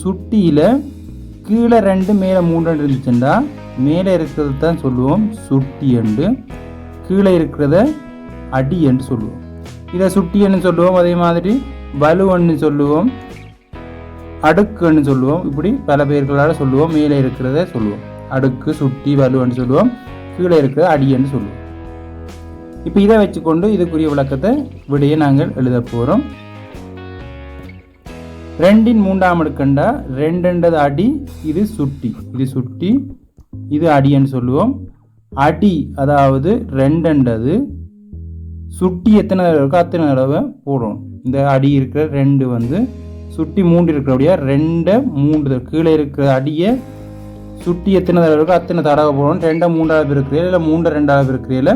சுட்டியில் கீழே 2 மேலே 3 இருந்துச்சுன்னா மேலே இருக்கிறது தான் சொல்லுவோம் சுட்டி என்று, கீழே இருக்கிறத அடி என்று சொல்லுவோம். இதை சுட்டின்னு சொல்லுவோம். அதே மாதிரி வலுவன்னு சொல்லுவோம், அடுக்குன்னு சொல்லுவோம். இப்படி பல பேர்களால் சொல்லுவோம். மேலே இருக்கிறத சொல்லுவோம் அடுக்கு, சுட்டி, வலுவன்னு சொல்லுவோம். கீழே இருக்கிறத அடின்னு சொல்லுவோம். இப்போ இதை வச்சுக்கொண்டு இதுக்குரிய விளக்கத்தை விடையை நாங்கள் எழுத போகிறோம். 2 3 அடுக்கண்டா 2 அடி, இது சுட்டி, இது சுட்டி, இது அடின்னு சொல்லுவோம். அடி அதாவது 2 சுட்டி எத்தனை தடவை இருக்கோ அத்தனை தடவை போடணும். இந்த அடி இருக்கிற 2 வந்து சுட்டி 3 இருக்கிறபடியா 2 3 கீழே இருக்கிற அடியை சுட்டி எத்தனை தடவை இருக்கோ அத்தனை தடவை போடணும். 2 3 இருக்கிறீங்களா இல்லை 3 2 இருக்கிறீங்களா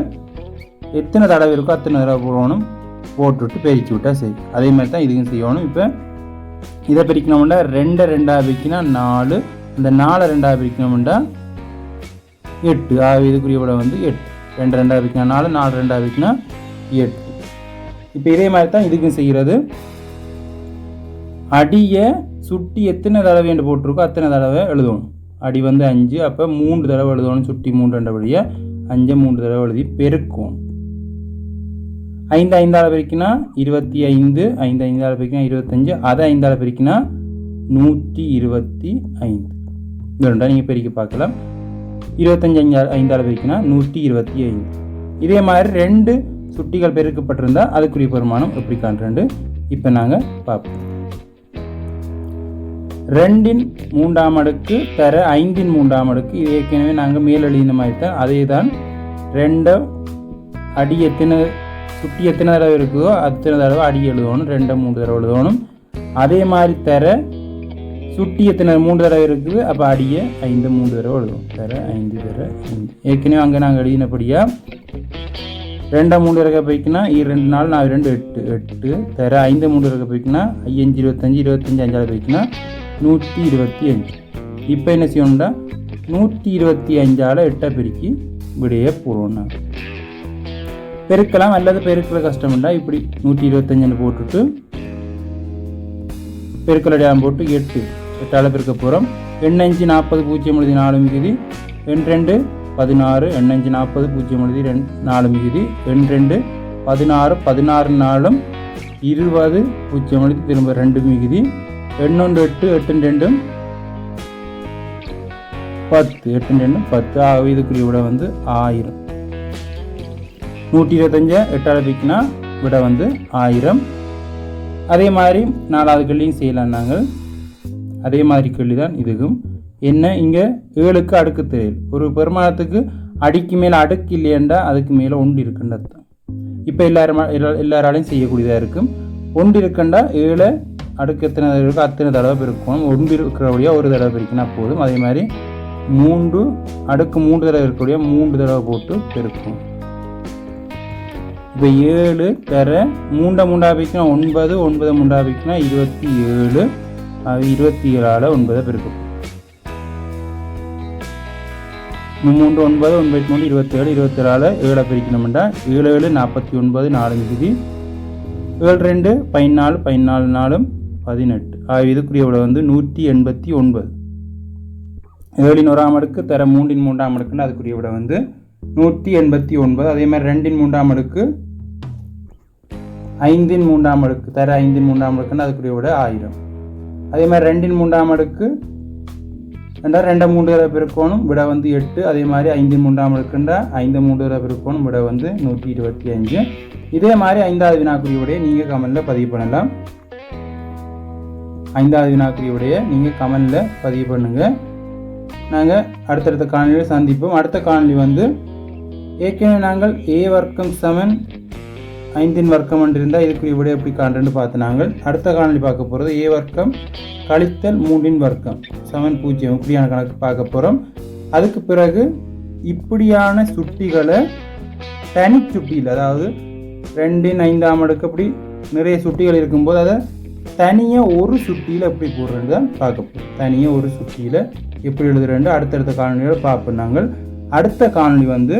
எத்தனை தடவை இருக்கோ அத்தனை தடவை போடணும். போட்டுவிட்டு பெருக்கி விட்டா சரி. அதே மாதிரி தான் இதுக்கும் செய்யணும். இப்போ இதை பிரிக்கணும்னா 2 2 பிரிக்கினா 4, இந்த 4 2 பிரிக்கணும்னா 8. இதுக்குரிய விட வந்து 8. 2 2 பிரிக்கினா 4, 4 2 பிரிக்கினா 8. இப்போ இதே மாதிரி தான் இதுக்கும் செய்கிறது. அடியை சுட்டி எத்தனை தடவை என்று போட்டிருக்கோ அத்தனை தடவை எழுதணும். அடி வந்து 5, அப்போ 3 தடவை எழுதணும். சுட்டி 3 2 வழியாக 5 3 தடவை எழுதி பெருக்கும். 5 5 பிரிக்கினா 25, 5 5 பிரிக்கினா 25, அதை 5 பிரிக்கினா 125. இந்த ரெண்டா நீங்கள் பெருக்கி பார்க்கலாம். 25 5 பிரிக்கினா 125. இதே மாதிரி 2 சுட்டிகள் பெருக்கப்பட்டிருந்தால் அதுக்குரிய பெருமானம் எப்படி காண்றது இப்போ நாங்கள் பார்ப்போம். 2 3 அடுக்கு தர 5 3 அடுக்கு, இது ஏற்கனவே நாங்கள் மேல் எழுதின மாதிரி தான். அதே தான் 2 அடி எத்தனை சுட்டி எத்தனை தடவை இருக்குதோ அத்தனை தடவை அடி எழுதணும். 2 3 தடவை எழுதணும். அதே மாதிரி தர சுட்டி எத்தனை 3 தடவை இருக்குது, அப்போ அடியை 5 3 தடவை எழுதுவோம். தர 5 தர 5. ஏற்கனவே அங்கே நாங்கள் எழுதினபடியா 2 3 இருக்க போய்க்குன்னா 2 4 4 2 8 8 தர 5 3 இருக்க போய்க்குன்னா 5 25 25 5 போய்க்குன்னா 125. இப்போ என்ன செய்யணும்னா 125 8 பெருக்கி விடையை போடுவோம். பெருக்கலாம் அல்லது பெருக்கிற கஷ்டம்டா இப்படி 125 போட்டுட்டு பெருக்கல் அடையாளம் போட்டு 8 8 பெருக்க போகிறோம். 8 5 40 0 எழுதி 4 மிகுதி, 2 16, 8 5 40 0 எழுதி 4 மிகுதி, 2 16 16 4 20 0 எழுதி திரும்ப 2 மிகுதி, 8 8 8 2 10 8 2 10. இதுக்குரிய விட வந்து 1000. 125 8 பிரிக்கினா விட வந்து 1000. அதே மாதிரி 4வது கேள்வியும் செய்யலாம் நாங்கள். அதே மாதிரி கேள்வி தான் இதுக்கும். என்ன இங்கே 7க்கு அடுக்கு தெரியல். ஒரு பெருமானத்துக்கு அடிக்கு மேலே அடுக்கு இல்லையண்டா அதுக்கு மேலே 1 இருக்குன்னு அர்த்தம். இப்போ எல்லாராலையும் செய்யக்கூடியதாக இருக்கும். 1 இருக்குண்டா 7 அடுக்கு எத்தனை தடவை இருக்கோ அத்தனை தடவை பெருக்கணும். 1 இருக்கிறபடியாக ஒரு தடவை பெருக்கினா போதும். அதே மாதிரி 3 அடுக்கு 3 தடவை இருக்கக்கூடிய 3 தடவை போட்டு பெருக்கும். இப்போ 7 தர 3 3 பிரிக்கினா 9, 9 3 பிரிக்கினா 27. 27ஆல் 9 பெருக்கும். 3 9 9 3 27 27ஆல் 7 பிரிக்கணும்டா 7 7 49 4 மிகுதி, 7 2 14 14 4 18. இதுக்குரிய விட வந்து 189. 7 1 அடுக்கு தர 3 3 அடுக்குன்னு அதுக்குரிய விட வந்து 189. அதே மாதிரி 2 3 அடுக்கு 5 3 அடுக்கு தர 5 3 அடுக்குன்னு அதுக்குரிய விட 1000. அதே மாதிரி 2 3 அடுக்கு 2 3 தடவை பெருக்கணும் விட வந்து 8. அதே மாதிரி 5 3 அடுக்குண்டா 5 3 தடவை பெருக்கணும் விட வந்து 125. இதே மாதிரி 5வது வினாக்குரிய விடையை நீங்கள் கமெண்டில் பதிவு பண்ணலாம். 5வது வினாக்குரிய விடையை நீங்கள் கமெண்டில் பதிவு பண்ணுங்கள். நாங்கள் அடுத்தடுத்த காணொலியில் சந்திப்போம். அடுத்த காணொலி வந்து ஏற்கனவே நாங்கள் a வர்க்கம் சமன் 5 வர்க்கம் என்று இருந்தால் இதுக்குரிய விட எப்படி காண்றேன்னு பார்த்து நாங்கள் அடுத்த காணொலி பார்க்க போகிறது a வர்க்கம் கழித்தல் 3 வர்க்கம் சமன் 0 இப்படியான கணக்கு பார்க்க போகிறோம். அதுக்கு பிறகு இப்படியான சுட்டிகளை தனி சுட்டியில், அதாவது 2 5 அடுக்கு அப்படி நிறைய சுட்டிகள் இருக்கும்போது அதை தனியாக ஒரு சுட்டியில் எப்படி போடுறது தான் பார்க்க போகிறோம். தனியாக ஒரு சுட்டியில் எப்படி எழுதுறேன் அடுத்தடுத்த காணொலியோட பார்ப்போம். நாங்கள் அடுத்த காணொலி வந்து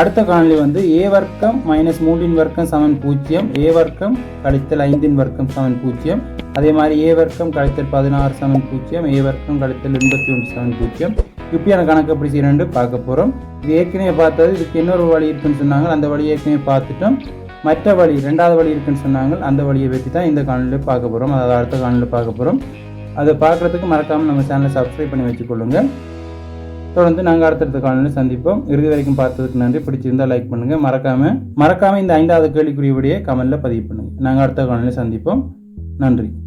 அடுத்த காணொளி வந்து a வர்க்கம் மைனஸ் 3 வர்க்கம் சமன் 0, a வர்க்கம் கழித்தல் 5 வர்க்கம் சமன் 0, அதே மாதிரி a வர்க்கம் கழித்தல் 16 சமன் 0, a வர்க்கம் கழித்தல் 81 சமன் 0. இப்படியான கணக்கு எப்படி செய்யணும்னு பார்க்க போகிறோம். இது ஏற்கனவே பார்த்தது. இதுக்கு இன்னொரு வழி இருக்குன்னு சொன்னாங்க, அந்த வழியை ஏற்கனவே பார்த்துட்டோம். மற்ற வழி ரெண்டாவது வழி இருக்குன்னு சொன்னாங்க, அந்த வழியை பற்றி தான் இந்த காணொலியில் பார்க்க போகிறோம். அதாவது அடுத்த காணொலியில் பார்க்க போகிறோம். அதை பார்க்குறதுக்கு மறக்காமல் நம்ம சேனலை சப்ஸ்கிரைப் பண்ணி வச்சுக்கொள்ளுங்கள். தொடர்ந்து நாங்கள் அடுத்தடுத்த காணொலியில் சந்திப்போம். இறுதி வரைக்கும் பார்த்ததுக்கு நன்றி. பிடிச்சிருந்தால் லைக் பண்ணுங்கள். மறக்காமல் இந்த 5வது கேள்விக்குரிய விடையை கமெண்ட்டில் பதிவு பண்ணுங்கள். நாங்கள் அடுத்த காணொலியில் சந்திப்போம். நன்றி.